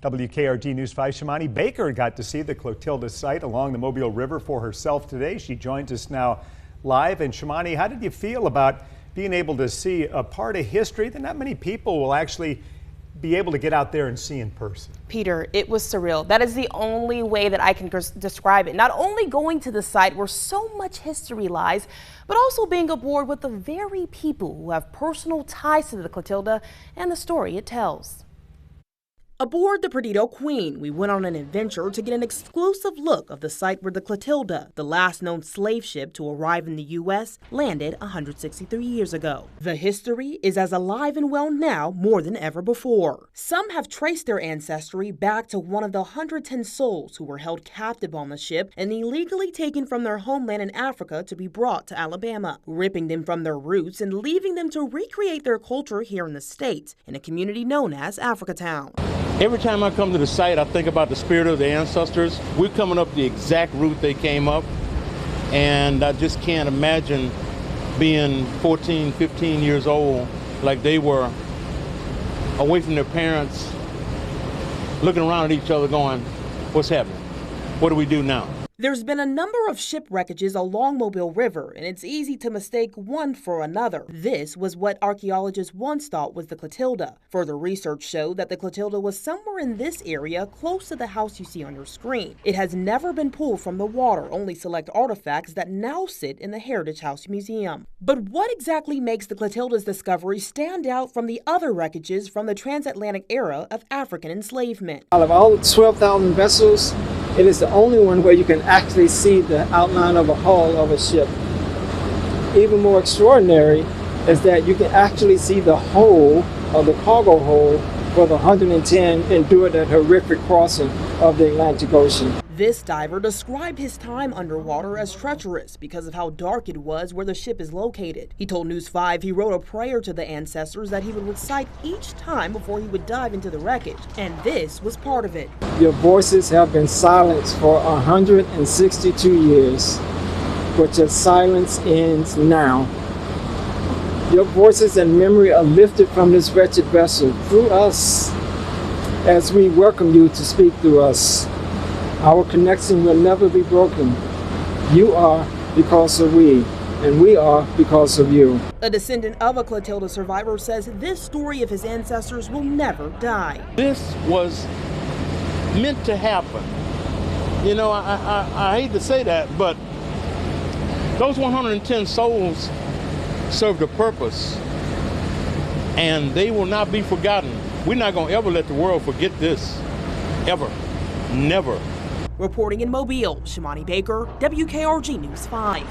WKRG News 5 Shamonee Baker got to see the Clotilda site along the Mobile River for herself today. She joins us now live. And Shamonee, how did you feel about being able to see a part of history that not many people will actually be able to get out there and see in person? Peter, it was surreal. That is the only way that I can describe it. Not only going to the site where so much history lies, but also being aboard with the very people who have personal ties to the Clotilda and the story it tells. Aboard the Perdido Queen, we went on an adventure to get an exclusive look of the site where the Clotilda, the last known slave ship to arrive in the U.S., landed 163 years ago. The history is as alive and well now more than ever before. Some have traced their ancestry back to one of the 110 souls who were held captive on the ship and illegally taken from their homeland in Africa to be brought to Alabama, ripping them from their roots and leaving them to recreate their culture here in the States in a community known as Africatown. Every time I come to the site, I think about the spirit of the ancestors. We're coming up the exact route they came up, and I just can't imagine being 14, 15 years old like they were, away from their parents, looking around at each other going, what's happening? What do we do now? There's been a number of ship wreckages along Mobile River, and it's easy to mistake one for another. This was what archaeologists once thought was the Clotilda. Further research showed that the Clotilda was somewhere in this area close to the house you see on your screen. It has never been pulled from the water, only select artifacts that now sit in the Heritage House Museum. But what exactly makes the Clotilda's discovery stand out from the other wreckages from the transatlantic era of African enslavement? Out of all 12,000 vessels, it is the only one where you can actually see the outline of a hull of a ship. Even more extraordinary is that you can actually see the hole of the cargo hold for the 110 endured that horrific crossing of the Atlantic Ocean. This diver described his time underwater as treacherous because of how dark it was where the ship is located. He told News 5 he wrote a prayer to the ancestors that he would recite each time before he would dive into the wreckage, and this was part of it. Your voices have been silenced for 162 years, but your silence ends now. Your voices and memory are lifted from this wretched vessel through us as we welcome you to speak through us. Our connection will never be broken. You are because of we, and we are because of you. A descendant of a Clotilda survivor says this story of his ancestors will never die. This was meant to happen. You know, I hate to say that, but those 110 souls served a purpose, and they will not be forgotten. We're not going to ever let the world forget this, ever, never. Reporting in Mobile, Shamonee Baker, WKRG News 5.